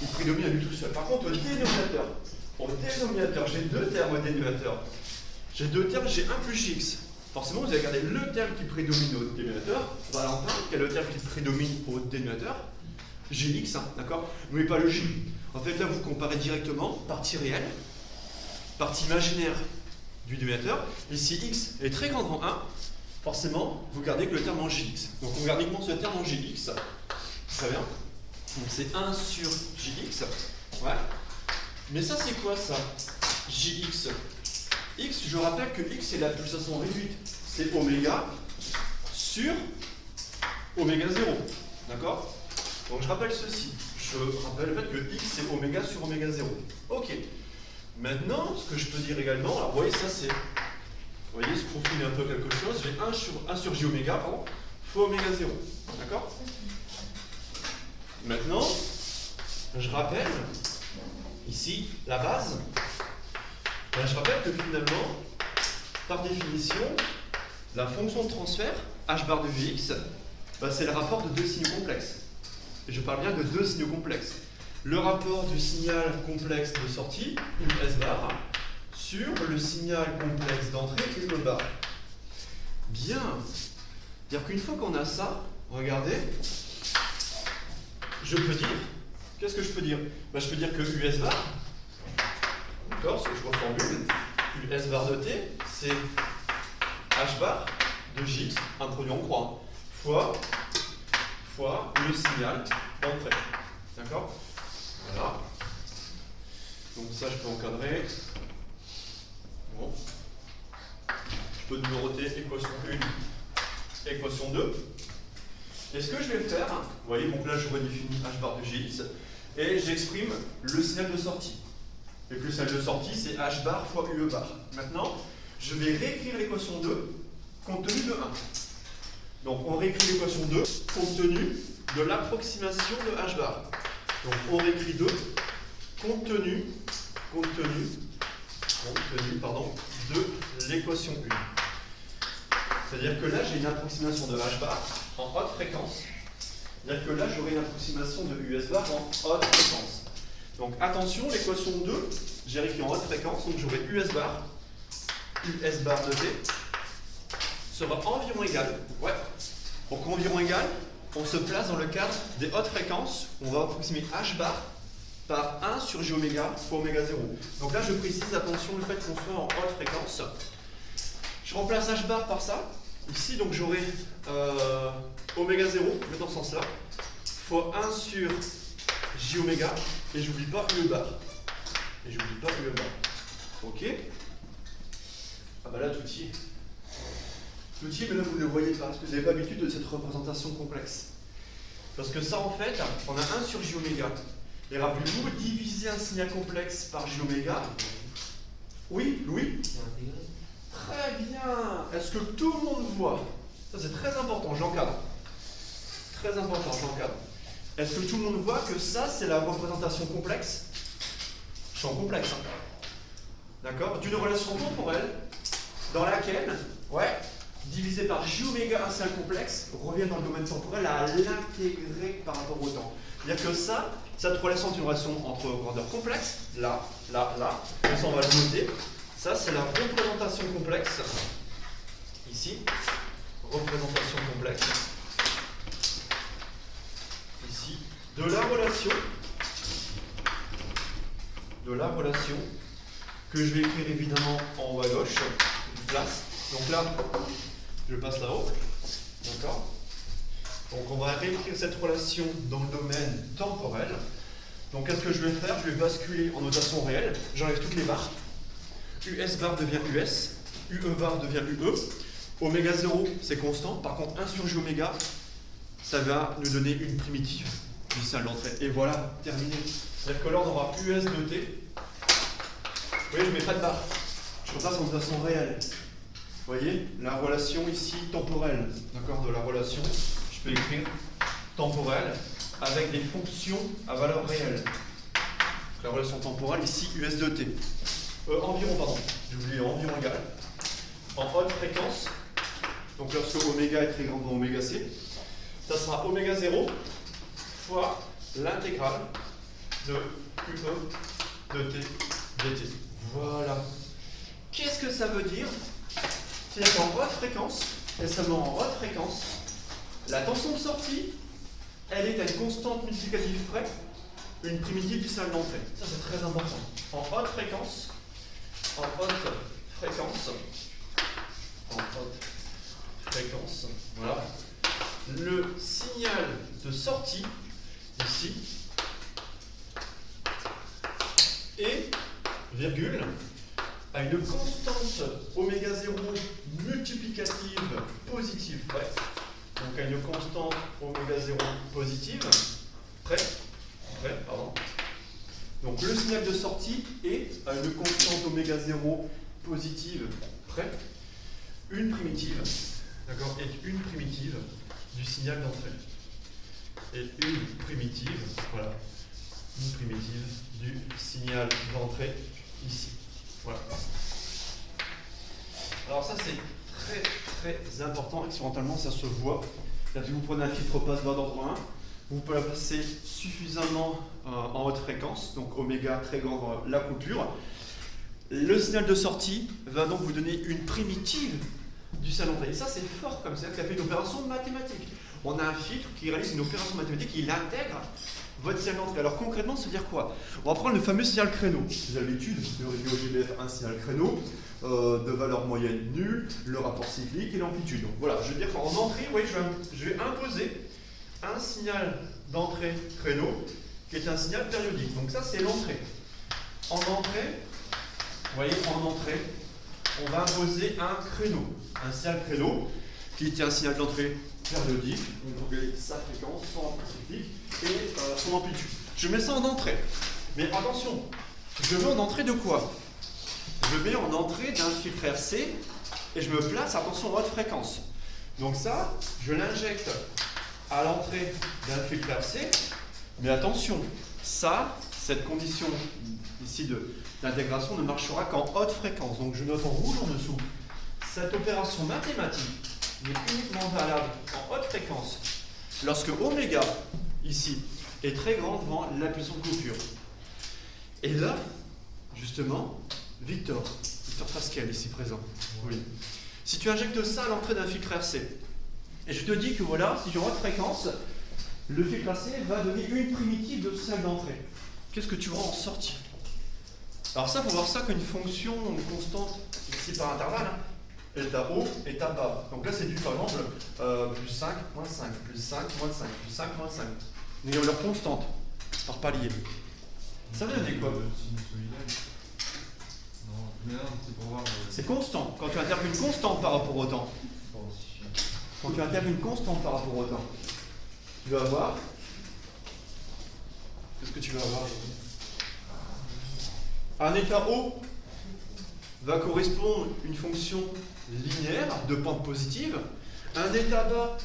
Il prédomine à lui tout seul. Par contre, au dénominateur, j'ai deux termes au dénominateur. J'ai deux termes, j'ai 1 plus Gx. Forcément, vous allez regarder le terme qui prédomine au dénominateur. Valentin, quel est le terme qui prédomine au dénominateur? Gx, hein, d'accord? Mais pas le J. En fait, là, vous comparez directement partie réelle, partie imaginaire du dénominateur. Ici, x est très grand devant 1. Forcément, vous gardez que le terme en Gx. Donc, on garde uniquement ce terme en Gx. Très bien. Donc, c'est 1 sur Gx. Ouais. Mais ça, c'est quoi, ça? Jx. X, je rappelle que x est la pulsation réduite. C'est oméga sur oméga 0. D'accord? Donc, je rappelle ceci. Je rappelle le fait que x, c'est oméga sur oméga 0. Ok. Maintenant, ce que je peux dire également, alors vous voyez, ça c'est, vous voyez, se profile un peu quelque chose, j'ai 1 sur j oméga, pardon, fois oméga 0. D'accord? Maintenant, je rappelle, ici, la base. Ben, je rappelle que finalement, par définition, la fonction de transfert, h bar de Vx, ben, c'est le rapport de deux signaux complexes. Et je parle bien de deux signaux complexes. Le rapport du signal complexe de sortie, US bar, sur le signal complexe d'entrée, U bar. Bien. C'est-à-dire qu'une fois qu'on a ça, regardez, je peux dire, qu'est-ce que je peux dire? Ben, je peux dire que US bar, d'accord, ce que je reformule, US bar de T, c'est H bar de J, introduit en croix, fois le signal d'entrée. D'accord? Voilà. Donc ça, je peux encadrer. Bon. Je peux numéroter équation 1, équation 2. Et ce que je vais faire, vous voyez, donc là, je redéfinis H bar de Gx et j'exprime le signal de sortie. Et que le signal de sortie, c'est H bar fois UE bar. Maintenant, je vais réécrire l'équation 2 compte tenu de 1. Donc, on réécrit l'équation 2 compte tenu de l'approximation de H bar. Donc, on réécrit 2 compte tenu de l'équation 1. C'est-à-dire que là, j'ai une approximation de H bar en haute fréquence. C'est-à-dire que là, j'aurai une approximation de US bar en haute fréquence. Donc, attention, l'équation 2, j'ai réécrit en haute fréquence, donc j'aurai US bar de T sera environ égal. Ouais. Donc, environ égal, on se place dans le cadre des hautes fréquences. On va approximer H bar par 1 sur J oméga fois oméga 0. Donc là, je précise, attention, le fait qu'on soit en haute fréquence. Je remplace H bar par ça. Ici, donc j'aurai oméga 0, je mets dans ce sens-là, fois 1 sur J oméga, et j'oublie pas UE bar. Ok? Ah bah là, tout y est. Tout y est, mais là, vous ne le voyez pas, parce que vous n'avez pas l'habitude de cette représentation complexe. Parce que ça, en fait, on a 1 sur J oméga. Et rappelez-vous, diviser un signal complexe par J oméga. Oui, Louis? Très bien. Est-ce que tout le monde voit? Ça, c'est très important, j'encadre. Très important, j'encadre. Est-ce que tout le monde voit que ça, c'est la représentation complexe? Champ complexe, hein. D'accord? D'une relation temporelle dans laquelle, ouais, divisé par J oméga un signal complexe revient dans le domaine temporel à l'intégrer par rapport au temps. C'est-à-dire que ça, Cette relation est une relation entre grandeur complexe, là, là, là. Et ça, on va le noter. Ça, c'est la représentation complexe. Ici, représentation complexe. Ici, de la relation que je vais écrire évidemment en haut à gauche, une place. Donc là, je passe là-haut. D'accord? Donc on va réécrire cette relation dans le domaine temporel. Donc qu'est-ce que je vais faire? Je vais basculer en notation réelle. J'enlève toutes les barres. US bar devient US. UE bar devient UE. Oméga 0, c'est constant. Par contre, 1 sur J oméga, ça va nous donner une primitive du signal d'entrée. Et voilà, terminé. C'est-à-dire que là, on aura US de T. Vous voyez, je ne mets pas de barre. Je repasse en notation réelle. Vous voyez, la relation ici temporelle. D'accord? De la relation, je peux écrire temporelle avec des fonctions à valeur réelle. La relation temporelle ici, US de T. Environ, pardon. J'ai oublié environ égal. En haute fréquence, donc lorsque oméga est très grand dans oméga C, ça sera oméga 0 fois l'intégrale de UE de T dt. Voilà. Qu'est-ce que ça veut dire? C'est-à-dire qu'en haute fréquence, et seulement en haute fréquence, la tension de sortie, elle est à une constante multiplicative près, une primitive du signal d'entrée. Ça, c'est très important. En haute fréquence, voilà, le signal de sortie, ici, est, virgule, à une constante oméga 0 multiplicative positive près. Donc à une constante oméga 0 positive près. Pardon. Donc le signal de sortie est à une constante oméga 0 positive près. Une primitive, d'accord, est une primitive du signal d'entrée. Et une primitive, voilà, une primitive du signal d'entrée ici. Voilà. Alors ça c'est très très important, expérimentalement ça se voit. Là, si vous prenez un filtre passe-bas d'ordre 1, vous pouvez la passer suffisamment en haute fréquence, donc oméga très grand dans la coupure. Le signal de sortie va donc vous donner une primitive du signal d'entrée. Et ça c'est fort comme ça, ça fait une opération mathématique. On a un filtre qui réalise une opération mathématique, il intègre votre signal d'entrée. Alors concrètement, ça veut dire quoi? On va prendre le fameux signal créneau. Vous avez l'habitude de GBF, un signal créneau de valeur moyenne nulle, le rapport cyclique et l'amplitude. Donc voilà, je veux dire qu'en entrée, oui, je vais imposer un signal d'entrée créneau qui est un signal périodique. Donc ça, c'est l'entrée. En entrée, vous voyez, en entrée, on va imposer un créneau, un signal créneau qui est un signal d'entrée périodique, donc sa fréquence, son rapport cyclique et son amplitude. Je mets ça en entrée. Mais attention, je veux en entrée de quoi? Je mets en entrée d'un filtre RC et je me place, attention, en haute fréquence. Donc ça, je l'injecte à l'entrée d'un filtre RC, mais attention, ça, cette condition ici d'intégration ne marchera qu'en haute fréquence. Donc je note en rouge en dessous. Cette opération mathématique est uniquement valable en haute fréquence lorsque oméga, ici, est très grand devant la puissance de coupure. Et là, justement, Victor Pascal, ici présent. Oui. Si tu injectes ça à l'entrée d'un filtre RC, et je te dis que voilà, si j'ai en haute fréquence, le filtre RC va donner une primitive de signal d'entrée. Qu'est-ce que tu auras en sortie? Alors ça, il faut voir ça comme une fonction constante, ici par intervalle, hein. État haut, état bas. Donc là, c'est du, par exemple, plus 5, moins 5, plus 5, moins 5, plus 5, moins 5. Une valeur constante, par palier. Ça veut dire quoi? C'est constant. Quand tu intègres une constante par rapport au temps. Quand tu intègres une constante par rapport au temps, tu vas avoir... Qu'est-ce que tu vas avoir? Un état haut va correspondre à une fonction linéaire de pente positive. Un état bas,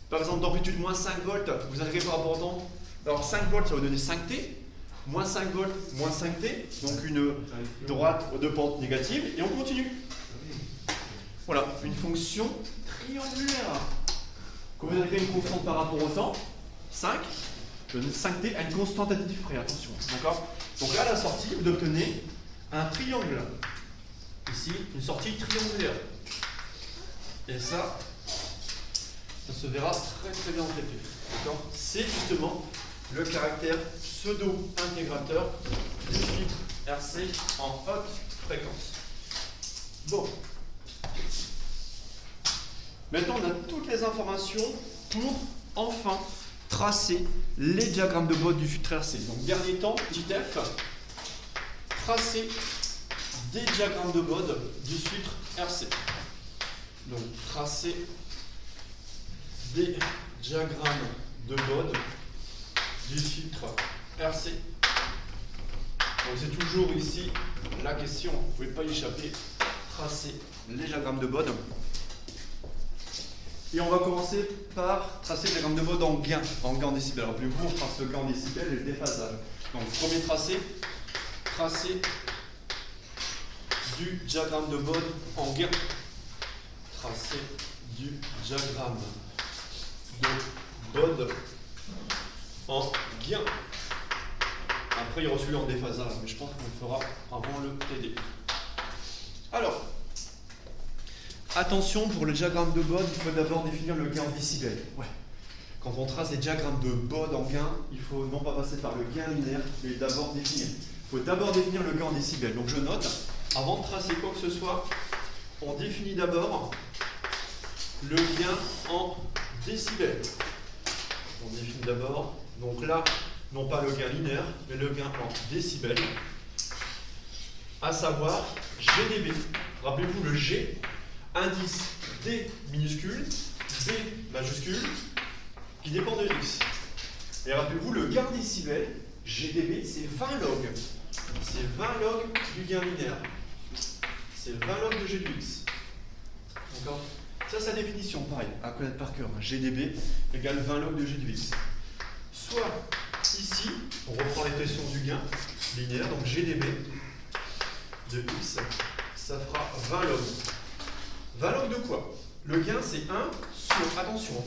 par exemple d'amplitude moins 5 volts, vous intégrez par rapport au temps. Alors 5 volts, ça va donner 5t. Moins 5 volts, moins 5t. Donc une droite de pente négative. Et on continue. Voilà, une fonction triangulaire. Quand vous intégrez une constante par rapport au temps, 5, Je donne 5t à une constante additive près, attention, d'accord? Donc là, à la sortie, vous obtenez un triangle. Ici, une sortie triangulaire. Et ça se verra très bien en TP. D'accord? C'est justement le caractère pseudo-intégrateur du filtre RC en haute fréquence. Bon. Maintenant, on a toutes les informations pour enfin tracer les diagrammes de Bode du filtre RC. Donc, dernier temps, petit F, tracer des diagrammes de Bode du filtre RC. Donc, tracer des diagrammes de Bode du filtre RC. Donc, c'est toujours ici la question, vous ne pouvez pas y échapper, tracer les diagrammes de Bode. Et on va commencer par tracer le diagramme de Bode en gain en décibels. Rappelez-vous, on trace le gain en décibels et le déphasage. Donc, premier tracé, tracé du diagramme de Bode en gain. Tracé du diagramme de Bode en gain. Après, il y aura celui en déphasage, mais je pense qu'on le fera avant le TD. Alors, attention, pour le diagramme de Bode, il faut d'abord définir le gain en décibels. Ouais. Quand on trace des diagrammes de Bode en gain, il faut non pas passer par le gain linéaire, mais d'abord définir. Il faut d'abord définir le gain en décibels. Donc je note, avant de tracer quoi que ce soit, on définit d'abord le gain en décibels. On définit d'abord, donc là, non pas le gain linéaire, mais le gain en décibels, à savoir GdB. Rappelez-vous le G, indice D minuscule, B majuscule, qui dépend de X. Et rappelez-vous, le gain décibel, GdB, c'est 20 log. C'est 20 log du gain linéaire. C'est 20 log de G de X. D'accord? Ça, c'est la définition, pareil, à connaître par cœur. GdB égale 20 log de G de X. Soit ici, on reprend l'expression du gain linéaire, donc GdB de X, ça fera 20 log. 20 log de quoi? Le gain, c'est 1 sur, attention,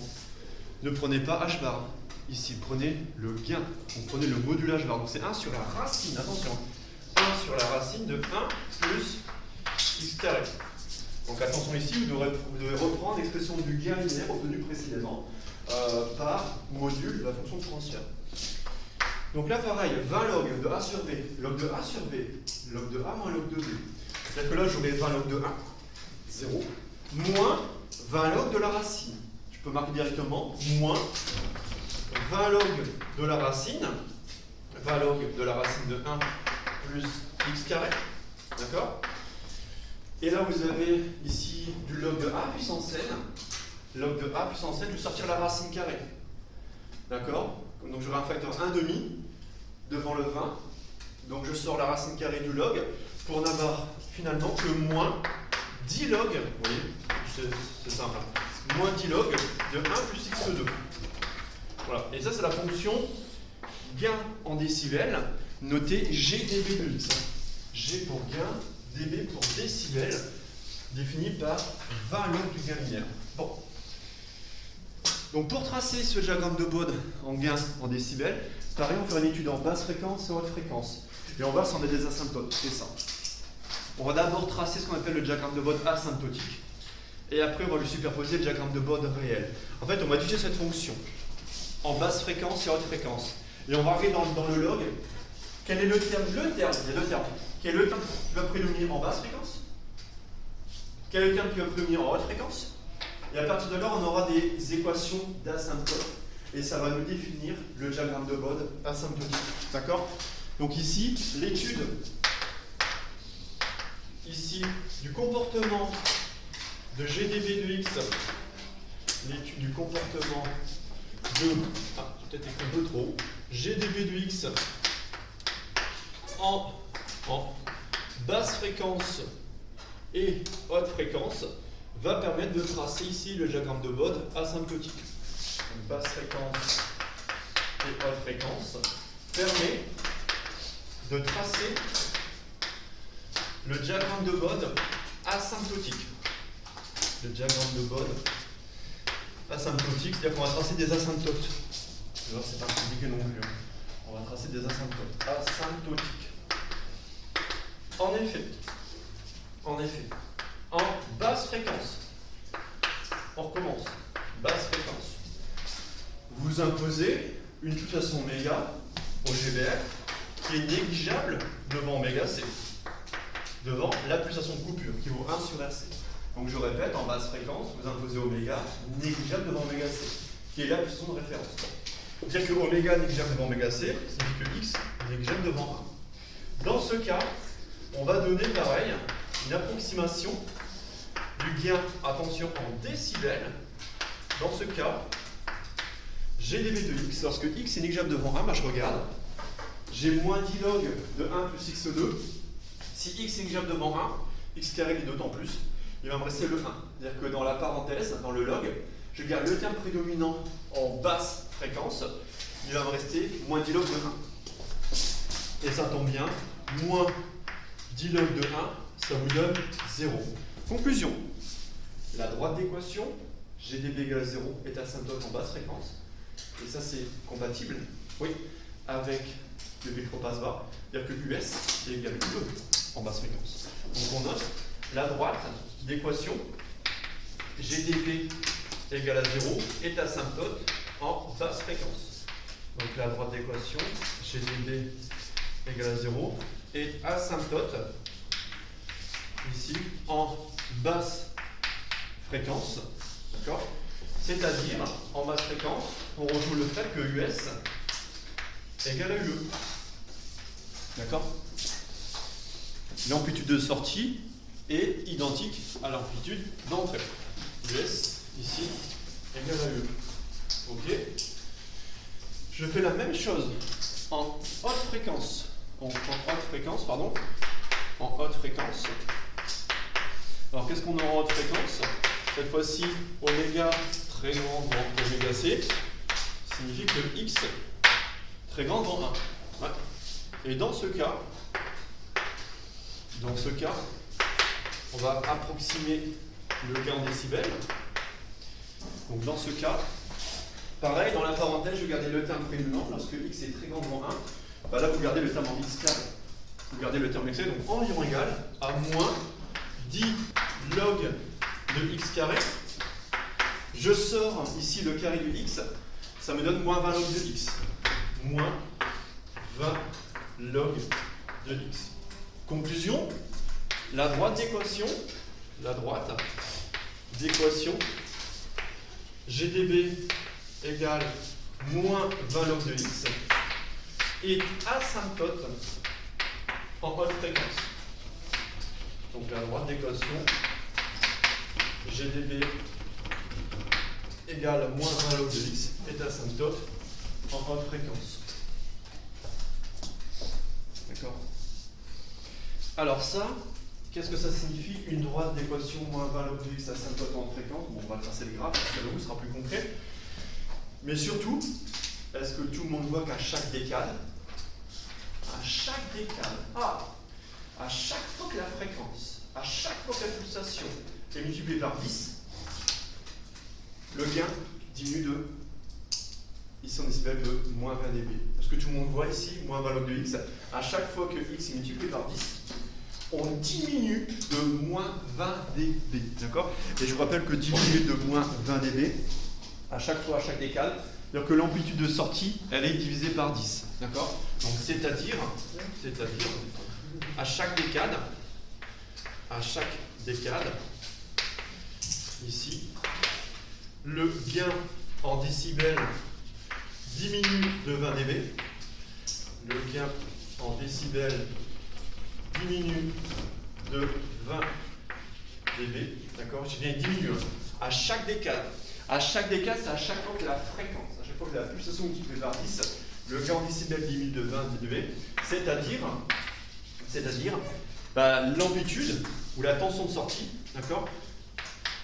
ne prenez pas h bar. Ici, prenez le gain, donc prenez le module h bar. Donc c'est 1 sur la racine, attention. 1 sur la racine de 1 plus x carré. Donc attention ici, vous devez reprendre l'expression du gain linéaire obtenu précédemment par module de la fonction de transfert. Donc là, pareil, 20 log de a sur b, log de a sur b, log de a moins log de b. C'est-à-dire que là, j'aurai 20 log de 1, 0, moins 20 log de la racine. Je peux marquer directement moins 20 log de la racine, 20 log de la racine de 1 plus x carré. D'accord? Et là, vous avez ici du log de a puissance n. Log de a puissance n, je vais sortir la racine carrée. D'accord? Donc j'aurai un facteur 1,5 devant le 20. Donc je sors la racine carrée du log pour n'avoir finalement que moins 10 log. Vous voyez, c'est simple. Moins 10 log de 1 plus x2. Voilà. Et ça, c'est la fonction gain en décibels, notée GdB de x. G pour gain, dB pour décibels, défini par 20 log du gain linéaire. Bon. Donc pour tracer ce diagramme de Bode en gain en décibels, pareil, on fait une étude en basse fréquence et haute fréquence. Et on va voir si on a des asymptotes. C'est ça. On va d'abord tracer ce qu'on appelle le diagramme de Bode asymptotique. Et après, on va lui superposer le diagramme de Bode réel. En fait, on va étudier cette fonction en basse fréquence et haute fréquence. Et on va regarder dans le log quel est le terme. Il y a deux termes. Quel est le terme qui va prédominer en basse fréquence? Quel est le terme qui va prédominer en haute fréquence? Et à partir de là, on aura des équations d'asymptote. Et ça va nous définir le diagramme de Bode asymptotique. D'accord? Donc ici, l'étude du comportement de GdB de x, l'étude du comportement de, j'ai peut-être écrit un peu trop, GdB de x en basse fréquence et haute fréquence va permettre de tracer ici le diagramme de Bode asymptotique. Donc, basse fréquence et haute fréquence permet de tracer le diagramme de Bode asymptotique. Le diagramme de Bode asymptotique, c'est-à-dire qu'on va tracer des asymptotes. D'ailleurs, c'est pas compliqué non plus. Hein. On va tracer des asymptotes. Asymptotiques. En effet, en basse fréquence, on recommence. Basse fréquence. Vous imposez une pulsation oméga au GBR qui est négligeable devant oméga C, devant la pulsation de coupure qui vaut 1 sur RC. Donc je répète, en basse fréquence, vous imposez oméga négligeable devant oméga C, qui est la pulsation de référence. Dire que oméga négligeable devant oméga C signifie que X négligeable devant 1. Dans ce cas, on va donner pareil une approximation du gain, attention, en décibels. Dans ce cas, GdB de X, lorsque X est négligeable devant 1, bah je regarde, j'ai moins 10 log de 1 plus X2. Si X est négligeable devant 1, X carré est d'autant plus, il va me rester le 1. C'est-à-dire que dans la parenthèse, dans le log, je garde le terme prédominant en basse fréquence, il va me rester moins 10 log de 1. Et ça tombe bien, moins 10 log de 1, ça vous donne 0. Conclusion, la droite d'équation, GdB égale à 0, est asymptote en basse fréquence. Et ça, c'est compatible, oui, avec le vecteur passe bas, c'est-à-dire que US est égal à UE en basse fréquence. Donc on note la droite d'équation, GdB égale à 0, est asymptote en basse fréquence. Donc la droite d'équation, GdB égale à 0, est asymptote, ici, en basse fréquence. D'accord ? C'est-à-dire, en basse fréquence, on rejoue le fait que US égale à UE. D'accord ? L'amplitude de sortie est identique à l'amplitude d'entrée. US, ici, égale à UE. OK ? Je fais la même chose en haute fréquence. En haute fréquence, pardon. En haute fréquence. Alors, qu'est-ce qu'on a en haute fréquence ? Cette fois-ci, oméga très grand dans oméga C signifie que X très grand dans 1. Ouais. Et dans ce cas, on va approximer le gain en décibels. Donc dans ce cas, pareil, dans la parenthèse, je gardais le terme prédominant. Lorsque X est très grand devant 1, bah là vous gardez le terme en X carré. Vous gardez le terme excès, donc environ égal à moins 10 log de X carré. Je sors ici le carré de X, ça me donne moins 20 log de X. Moins 20 log de X. Conclusion, la droite d'équation, GdB égale moins 20 log de X, est asymptote en haute fréquence. Donc la droite d'équation, GdB égale moins 20 log de X, est asymptote en haute fréquence. D'accord ? Alors ça, qu'est-ce que ça signifie une droite d'équation moins 20 log de X asymptote en haute fréquence? Bon, on va tracer le graphe, parce que là, sera plus concret. Mais surtout, est-ce que tout le monde voit qu'à chaque décale, à chaque fois que la fréquence, à chaque fois que la pulsation est multipliée par 10, le gain diminue de, ici on décibels de moins 20 dB. Est-ce que tout le monde voit ici, moins 20 log de X, à chaque fois que X est multiplié par 10, on diminue de moins 20 dB. D'accord ? Et je vous rappelle que diminuer de moins 20 dB, à chaque fois, à chaque décale, c'est-à-dire que l'amplitude de sortie, elle est divisée par 10. D'accord ? Donc c'est-à-dire, à chaque décade, ici, le gain en décibels diminue de 20 dB. Le gain en décibels diminue de 20 dB. D'accord ? Je viens diminuer à chaque décade. À chaque décade, c'est à chaque fois que la fréquence, à chaque fois que la pulsation multipliée par 10, le gain en décibels diminue de 20 dB. C'est-à-dire l'amplitude ou la tension de sortie, d'accord ?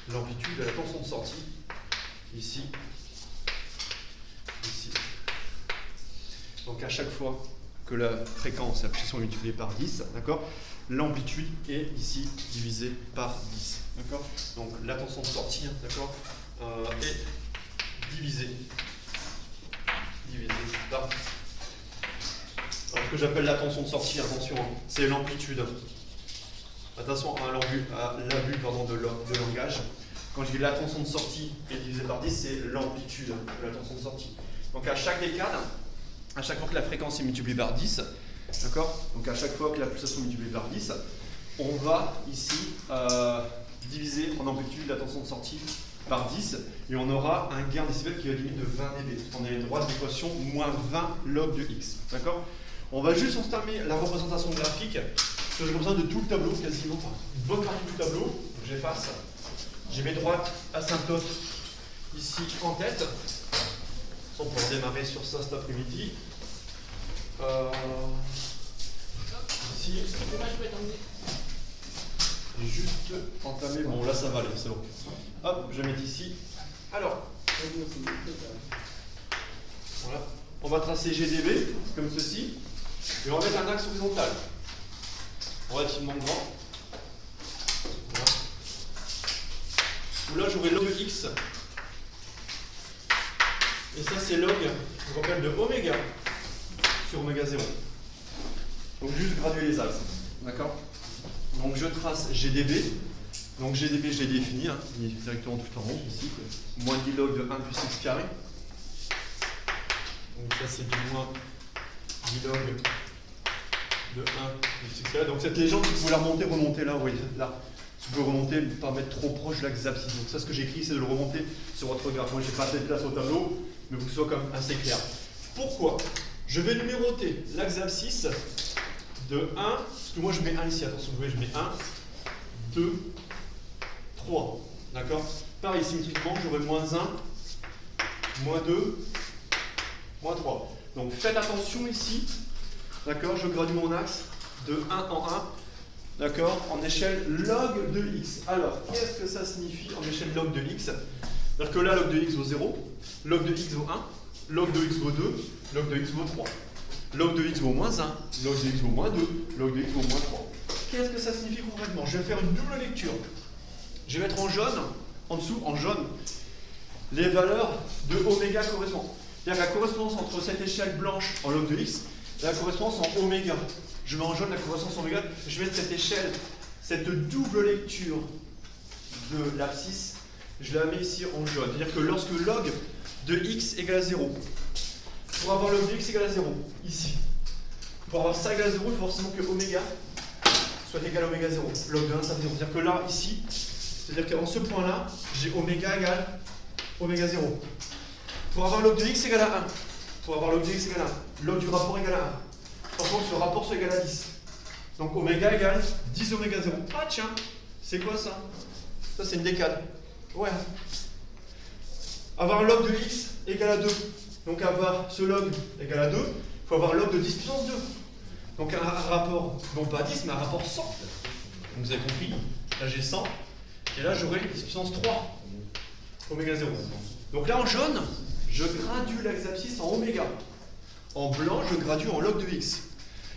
L'amplitude de la tension de sortie, ici. Donc à chaque fois que la fréquence, la pulsation est multipliée par 10, d'accord, l'amplitude est ici divisée par 10, d'accord. Donc la tension de sortie, d'accord, est divisée divisé par 10. Alors, ce que j'appelle la tension de sortie, attention, hein, c'est l'amplitude. Attention à l'abus de langage. Quand je dis la tension de sortie est divisée par 10, c'est l'amplitude de la tension de sortie. Donc à chaque décade, à chaque fois que la fréquence est multipliée par 10, d'accord? Donc à chaque fois que la pulsation est multipliée par 10, on va ici diviser en amplitude la tension de sortie par 10 et on aura un gain décibel qui va diminuer de 20 dB. On a le droit de l'équation moins 20 log de x. D'accord? On va juste entamer la représentation graphique, parce que j'ai besoin de tout le tableau quasiment, enfin une bonne partie du tableau. Donc j'efface. J'ai mes droites asymptotes ici en tête. On peut redémarrer sur ça cet après-midi. Ici. J'ai juste entamé. Bon, là ça va aller, c'est bon. Hop, je vais mettre ici. Alors, voilà. On va tracer GDB comme ceci. Et on va mettre un axe horizontal relativement grand. Voilà. Où là j'aurai log de x. Et ça c'est log, je rappelle, de oméga sur oméga 0. Donc juste graduer les axes. D'accord? Donc je trace GDB. Donc GDB je l'ai défini, hein, directement tout en rond ici. Moins 10 log de 1 plus x carré. Donc ça c'est du moins 10 log de 1 plus x carré. Donc cette légende, si vous la remontez, remontez là, vous voyez, là. Si vous pouvez remonter, ne pas mettre trop proche de l'axe abscisse. Donc ça, ce que j'écris, c'est de le remonter sur votre graphe. Moi, j'ai pas assez de place au tableau, mais vous que ce soit comme assez clair. Pourquoi? Je vais numéroter l'axe abscisse de 1, parce que moi je mets 1 ici, attention, vous voyez, je mets 1, 2, 3. D'accord? Pareil, symétriquement, j'aurai moins 1, moins 2, moins 3. Donc faites attention ici. D'accord? Je gradue mon axe de 1 en 1. D'accord? En échelle log de x. Alors, qu'est-ce que ça signifie en échelle log de x? C'est-à-dire que là, log de x vaut 0, log de x vaut 1, log de x vaut 2, log de x vaut 3. Log de x vaut moins 1, log de x vaut moins 2, log de x vaut moins 3. Qu'est-ce que ça signifie concrètement? Je vais faire une double lecture. Je vais mettre en jaune, en dessous, en jaune, les valeurs de oméga correspondent. C'est-à-dire la correspondance entre cette échelle blanche en log de x et la correspondance en oméga. Je mets en jaune la correspondance en oméga. Je vais mettre cette échelle, cette double lecture de l'abscisse, je la mets ici en jaune. C'est-à-dire que lorsque log de x égale à 0, pour avoir log de x égale à 0, ici, pour avoir ça égale à 0, il faut forcément que oméga soit égal à oméga 0. Log de 1, ça fait 0. C'est-à-dire que là, ici, c'est-à-dire qu'en ce point-là, j'ai oméga égale oméga 0. Pour avoir log de x égale à 1, pour avoir log de x égale à 1, log du rapport égale à 1. Par contre, ce rapport soit égal à 10. Donc oméga égale 10 oméga 0. Ah tiens, c'est quoi ça? Ça c'est une décade. Ouais. Avoir log de x égale à 2. Donc avoir ce log égale à 2, il faut avoir log de 10 puissance 2. Donc un rapport, non pas 10, mais un rapport 100. Donc vous avez compris, là j'ai 100, et là j'aurai 10 puissance 3 oméga 0. Donc là en jaune, je gradue l'axe abscisse en oméga. En blanc, je gradue en log de x.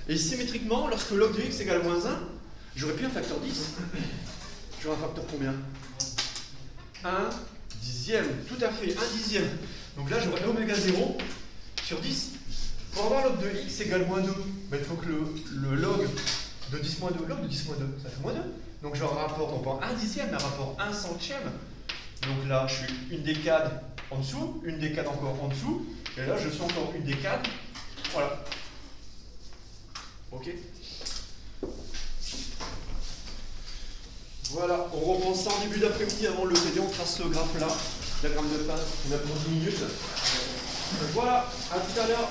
Et symétriquement, lorsque log de x égale moins 1, j'aurais plus un facteur 10. J'aurais un facteur combien? 1 dixième, tout à fait, 1 dixième. Donc là, j'aurais oméga 0 sur 10. Pour avoir log de x égale moins 2, ben, il faut que le log de 10 moins 2, log de 10 moins 2, ça fait moins 2. Donc j'aurai un rapport, non pas 1 dixième, mais un rapport 1 centième. Donc là, je suis une décade en dessous, une décade encore en dessous, et là, je suis encore une décade. Voilà. Ok. Voilà, on reprend ça en début d'après-midi avant le TD, on trace ce graphe-là, diagramme de phase, on a pour 10 minutes. Voilà, à tout à l'heure.